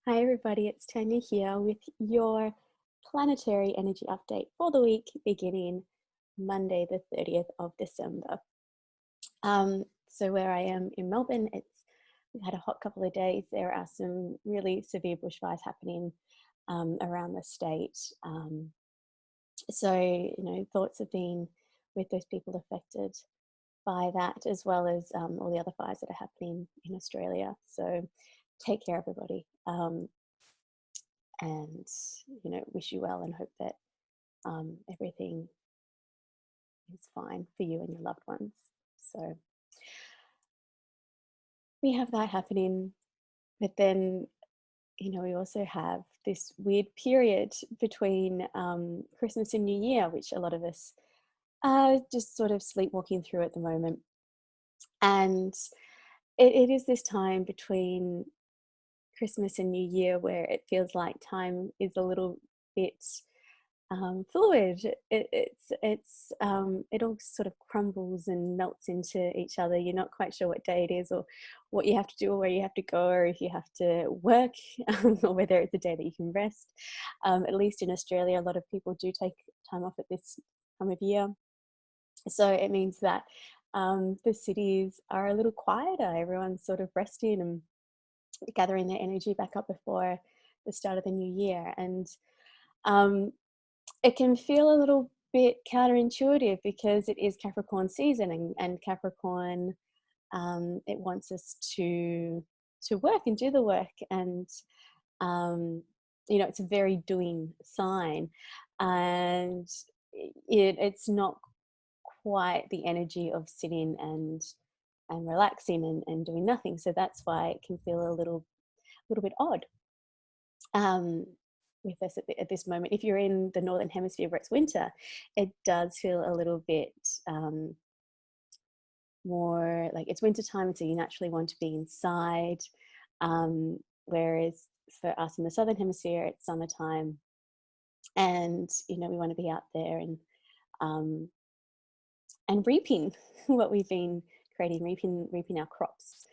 Hi, everybody. It's Tanya here with your planetary energy update for the week beginning Monday, the 30th of December. So, where I am in Melbourne, we've had a hot couple of days. There are some really severe bushfires happening around the state. Thoughts have been with those people affected by that, as well as all the other fires that are happening in Australia. So, take care, everybody. And wish you well and hope that everything is fine for you and your loved ones. So we have that happening, but then we also have this weird period between Christmas and New Year, which a lot of us are just sort of sleepwalking through at the moment. And it is this time between Christmas and New Year where it feels like time is a little bit fluid. It all sort of crumbles and melts into each other. You're not quite sure what day it is, or what you have to do, or where you have to go, or if you have to work, or whether it's a day that you can rest. At least in Australia, a lot of people do take time off at this time of year, so it means that the cities are a little quieter. Everyone's sort of resting and gathering their energy back up before the start of the new year, and um, it can feel a little bit counterintuitive because it is Capricorn season, and Capricorn, it wants us to work and do the work, and it's a very doing sign, and it's not quite the energy of sitting and relaxing and doing nothing. So that's why it can feel a little bit odd. Um, with us at this moment. If you're in the northern hemisphere where it's winter, it does feel a little bit more like it's winter time, and so you naturally want to be inside. Whereas for us in the southern hemisphere, it's summertime, and we want to be out there um, and reaping what we've been creating, reaping our crops.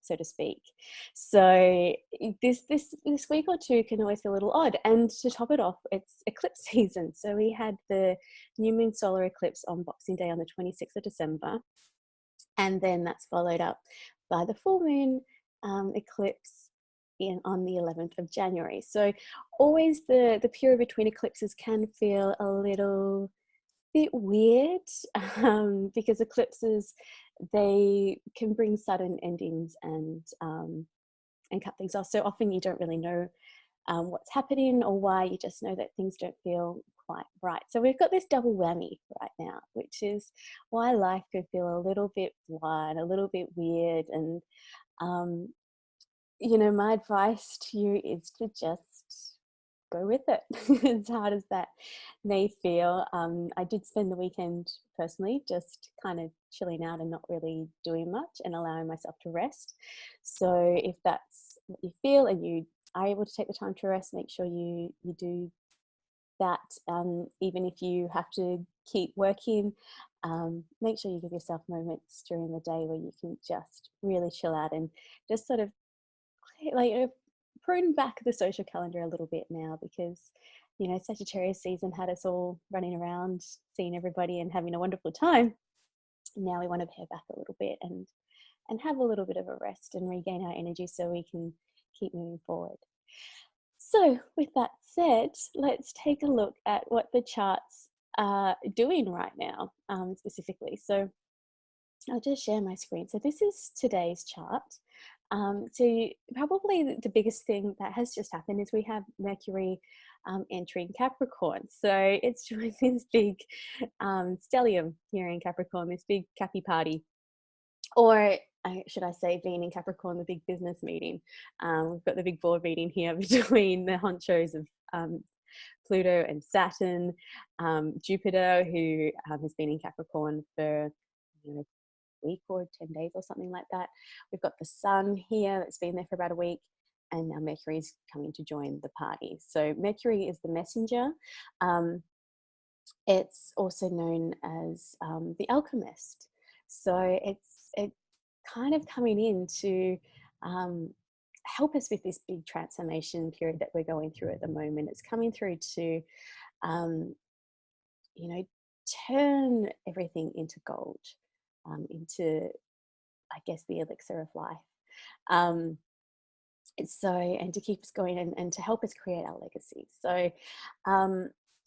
So to speak. So this week or two can always feel a little odd. And to top it off, it's eclipse season. So we had the new moon solar eclipse on Boxing Day on the 26th of December. And then that's followed up by the full moon eclipse on the 11th of January. So always the period between eclipses can feel a little bit weird, because eclipses, they can bring sudden endings and cut things off. So often you don't really know what's happening or why. You just know that things don't feel quite right. So we've got this double whammy right now, which is why life could feel a little bit blind, a little bit weird. And um, my advice to you is to just go with it, as hard as that may feel. I did spend the weekend personally just kind of chilling out and not really doing much and allowing myself to rest. So if that's what you feel and you are able to take the time to rest, make sure you do that. Even if you have to keep working, make sure you give yourself moments during the day where you can just really chill out and just sort of like prune back the social calendar a little bit now, because Sagittarius season had us all running around seeing everybody and having a wonderful time. Now we want to pare back a little bit and have a little bit of a rest and regain our energy so we can keep moving forward. So with that said, let's take a look at what the charts are doing right now, specifically. So I'll just share my screen. So this is today's chart. So probably the biggest thing that has just happened is we have Mercury entering Capricorn. So it's doing this big stellium here in Capricorn, this big Cappy party. Or should I say, being in Capricorn, the big business meeting. We've got the big board meeting here between the honchos of Pluto and Saturn, Jupiter, who has been in Capricorn for week or 10 days or something like that. We've got the sun here that's been there for about a week, and now Mercury is coming to join the party. So Mercury is the messenger. It's also known as the alchemist. So it's kind of coming in to help us with this big transformation period that we're going through at the moment. It's coming through to, you know, turn everything into gold, into, I guess, the elixir of life. And to keep us going, and to help us create our legacy. So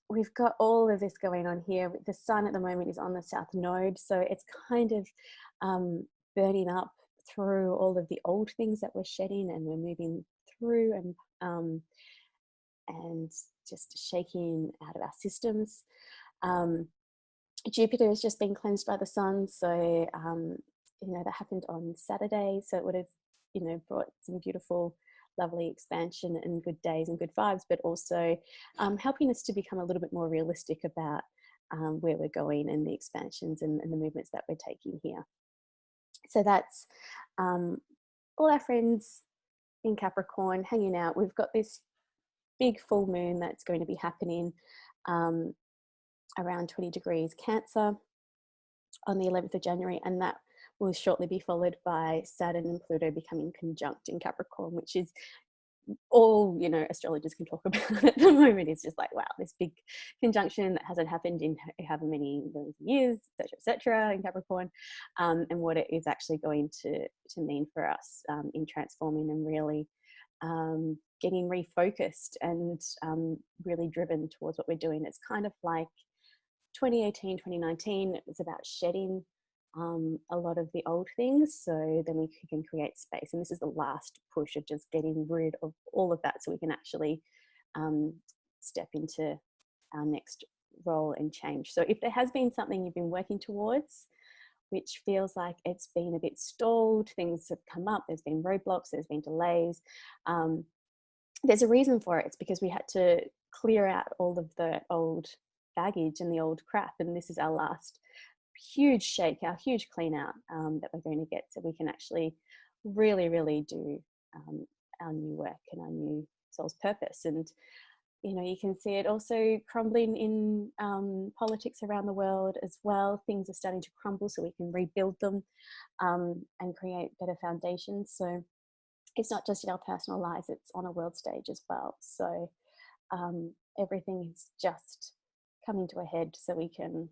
we've got all of this going on here. The sun at the moment is on the south node, so it's kind of burning up through all of the old things that we're shedding, and we're moving through and just shaking out of our systems. Jupiter has just been cleansed by the sun, so you know, that happened on Saturday, so it would have, you know, brought some beautiful, lovely expansion and good days and good vibes, but also helping us to become a little bit more realistic about where we're going and the expansions and the movements that we're taking here. So that's all our friends in Capricorn hanging out. We've got this big full moon that's going to be happening around 20 degrees Cancer on the 11th of January, and that will shortly be followed by Saturn and Pluto becoming conjunct in Capricorn, which is all, you know, astrologers can talk about at the moment. It's just like, wow, this big conjunction that hasn't happened in however many millions of years, etc., in Capricorn, and what it is actually going to mean for us in transforming and really getting refocused and really driven towards what we're doing. It's kind of like 2018, 2019, it was about shedding a lot of the old things, so then we can create space. And this is the last push of just getting rid of all of that so we can actually step into our next role and change. So if there has been something you've been working towards, which feels like it's been a bit stalled, things have come up, there's been roadblocks, there's been delays, there's a reason for it. It's because we had to clear out all of the old baggage and the old crap, and this is our last huge shake, our huge clean out that we're going to get, so we can actually really, really do our new work and our new soul's purpose. And, you know, you can see it also crumbling in politics around the world as well. Things are starting to crumble so we can rebuild them and create better foundations. So it's not just in our personal lives, it's on a world stage as well. So everything is just coming to a head so we can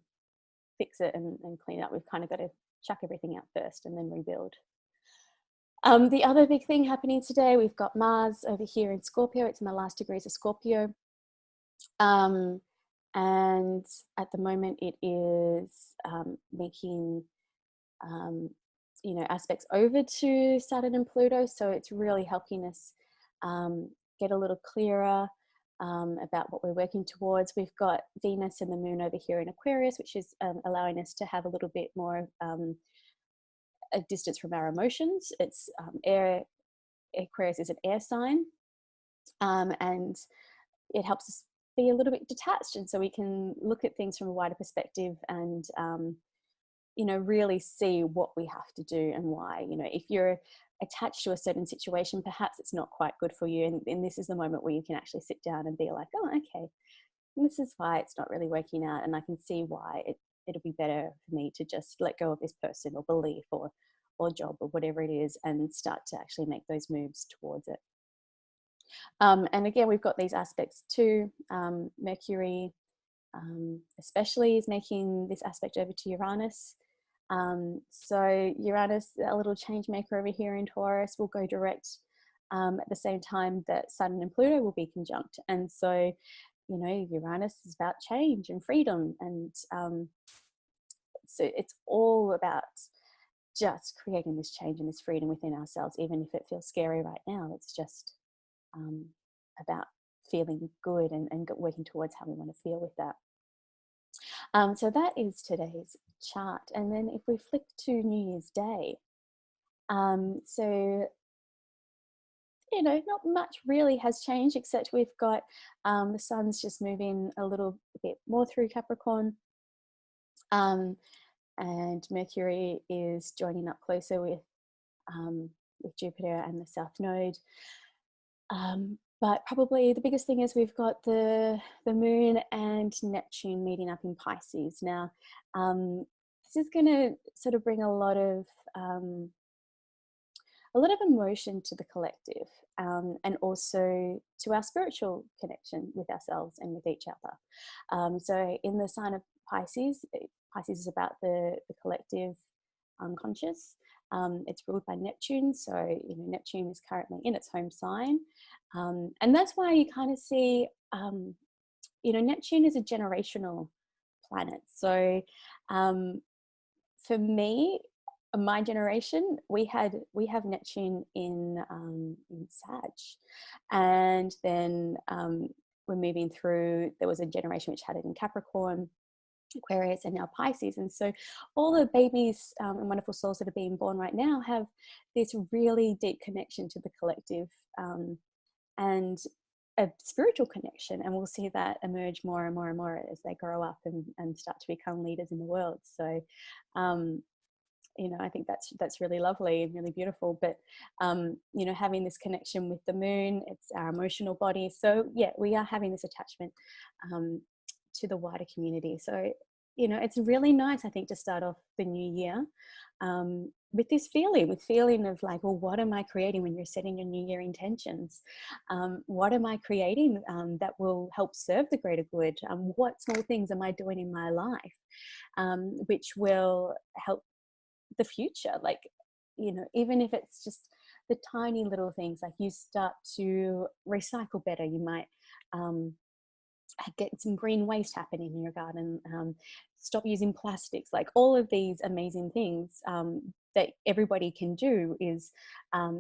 fix it and clean it up. We've kind of got to chuck everything out first and then rebuild. The other big thing happening today, we've got Mars over here in Scorpio. It's in the last degrees of Scorpio. And at the moment it is making, you know, aspects over to Saturn and Pluto. So it's really helping us get a little clearer about what we're working towards. We've got Venus and the moon over here in Aquarius, which is allowing us to have a little bit more a distance from our emotions. It's air. Aquarius is an air sign, and it helps us be a little bit detached, and so we can look at things from a wider perspective and you know, really see what we have to do and why. You know, if you're attached to a certain situation, perhaps it's not quite good for you, and this is the moment where you can actually sit down and be like, oh, okay, this is why it's not really working out, and I can see why it'll be better for me to just let go of this person or belief or job or whatever it is, and start to actually make those moves towards it. And again, we've got these aspects too. Mercury especially is making this aspect over to Uranus. So Uranus, a little change maker over here in Taurus, will go direct at the same time that Saturn and Pluto will be conjunct. And so, you know, Uranus is about change and freedom. And so it's all about just creating this change and this freedom within ourselves, even if it feels scary right now. It's just about feeling good and working towards how we want to feel with that. So that is today's chart. And then if we flick to New Year's Day, so, you know, not much really has changed, except we've got the sun's just moving a little bit more through Capricorn, and Mercury is joining up closer with Jupiter and the South Node. But probably the biggest thing is we've got the Moon and Neptune meeting up in Pisces. Now, this is going to sort of bring a lot of a lot of emotion to the collective, and also to our spiritual connection with ourselves and with each other. So in the sign of Pisces, Pisces is about the collective unconscious. It's ruled by Neptune, so Neptune is currently in its home sign, and that's why you kind of see, Neptune is a generational planet. So for me, my generation, we have Neptune in Sag, and then we're moving through. There was a generation which had it in Capricorn, Aquarius, and now Pisces. And so all the babies and wonderful souls that are being born right now have this really deep connection to the collective, and a spiritual connection. And we'll see that emerge more and more and more as they grow up and start to become leaders in the world. So I think that's really lovely and really beautiful. But having this connection with the moon, it's our emotional body. So yeah, we are having this attachment to the wider community. So it's really nice, I think, to start off the new year with this feeling of like, well, what am I creating? When you're setting your new year intentions, what am I creating that will help serve the greater good? What small things am I doing in my life which will help the future? Like, even if it's just the tiny little things, like you start to recycle better, you might get some green waste happening in your garden, stop using plastics. Like all of these amazing things that everybody can do is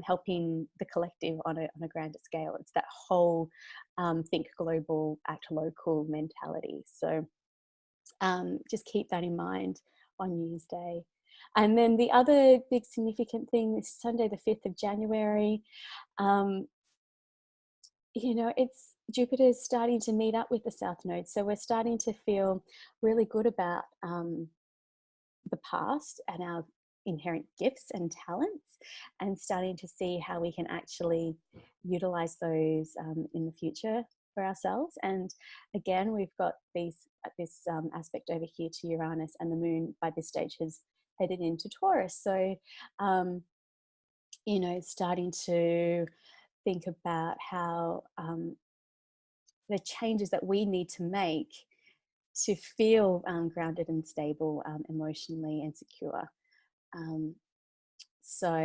helping the collective on a grander scale. It's that whole think global, act local mentality. So just keep that in mind on New Year's Day. And then the other big significant thing is Sunday, the 5th of January. It's Jupiter's starting to meet up with the South Node. So we're starting to feel really good about the past and our inherent gifts and talents, and starting to see how we can actually utilize those in the future for ourselves. And again, we've got this aspect over here to Uranus, and the moon by this stage has headed into Taurus. So, starting to think about how the changes that we need to make to feel grounded and stable emotionally and secure. So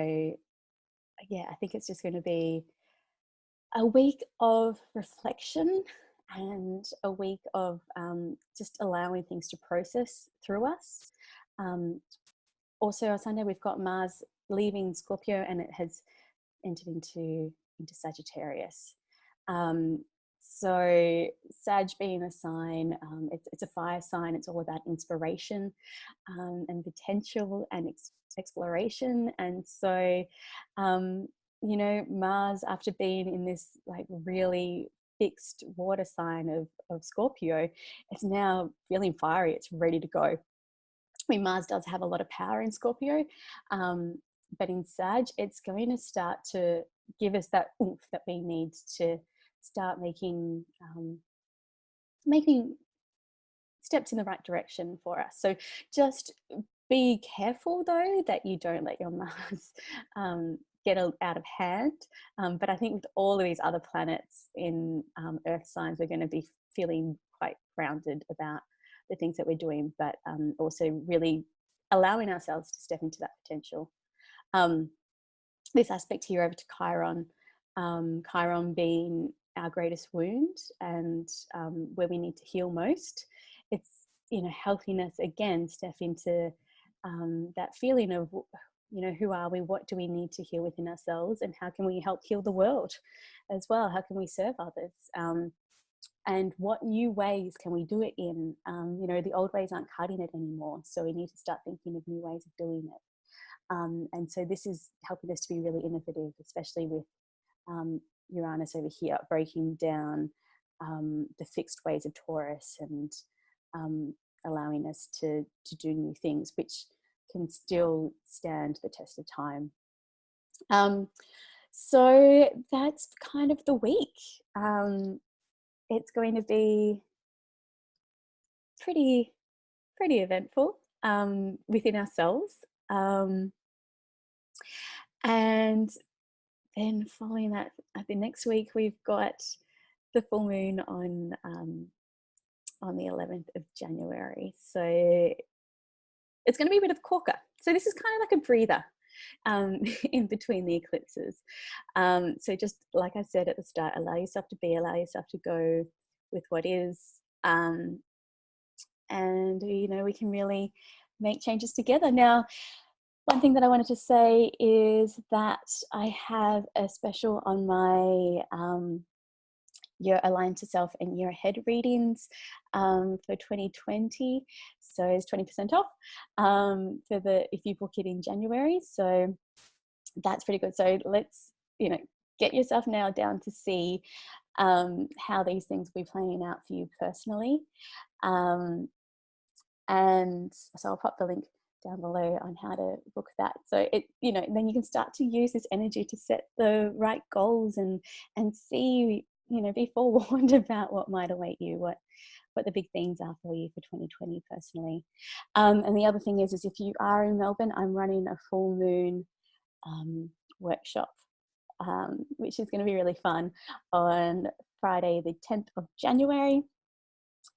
yeah, I think it's just going to be a week of reflection and a week of just allowing things to process through us. Also on Sunday, we've got Mars leaving Scorpio, and it has entered into Sagittarius. So Sag being a sign, it's a fire sign. It's all about inspiration and potential and exploration. And so, Mars, after being in this like really fixed water sign of Scorpio, it's now feeling fiery. It's ready to go. I mean, Mars does have a lot of power in Scorpio, but in Sag, it's going to start to give us that oomph that we need to start making steps in the right direction for us. So just be careful, though, that you don't let your Mars get out of hand. But I think with all of these other planets in Earth signs, we're going to be feeling quite grounded about the things that we're doing, but also really allowing ourselves to step into that potential. This aspect here over to Chiron, Chiron being our greatest wound and where we need to heal most. It's, helping us again step into that feeling of, who are we? What do we need to heal within ourselves? And how can we help heal the world as well? How can we serve others? And what new ways can we do it in? The old ways aren't cutting it anymore. So we need to start thinking of new ways of doing it. And so this is helping us to be really innovative, especially with Uranus over here, breaking down the fixed ways of Taurus and allowing us to do new things, which can still stand the test of time. So that's kind of the week. It's going to be pretty eventful within ourselves. And then following that, I think next week we've got the full moon on the 11th of January. So it's going to be a bit of corker. So this is kind of like a breather in between the eclipses. So just like I said at the start, allow yourself to be, allow yourself to go with what is. And, you know, we can really make changes together. Now, one thing that I wanted to say is that I have a special on my Year Aligned to Self and Year Ahead readings for 2020. So it's 20% off if you book it in January. So that's pretty good. So let's, you know, get yourself now down to see how these things will be playing out for you personally. And so I'll pop the link down below on how to book that. So it, you know, then you can start to use this energy to set the right goals and see, you know, be forewarned about what might await you, what the big things are for you for 2020 personally. And the other thing is if you are in Melbourne, I'm running a full moon workshop, which is going to be really fun on Friday, the 10th of January.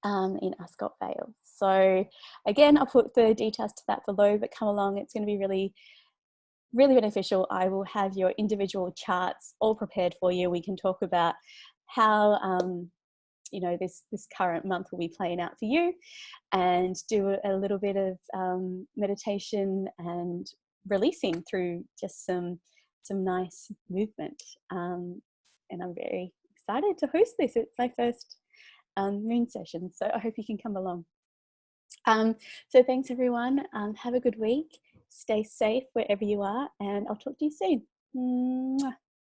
In Ascot Vale. So again, I'll put the details to that below, but come along. It's going to be really, really beneficial. I will have your individual charts all prepared for you. We can talk about how, you know, this current month will be playing out for you, and do a little bit of meditation and releasing through just some nice movement. And I'm very excited to host this. It's my first moon session, so I hope you can come along. So thanks everyone. Have a good week. Stay safe wherever you are, and I'll talk to you soon. Mwah.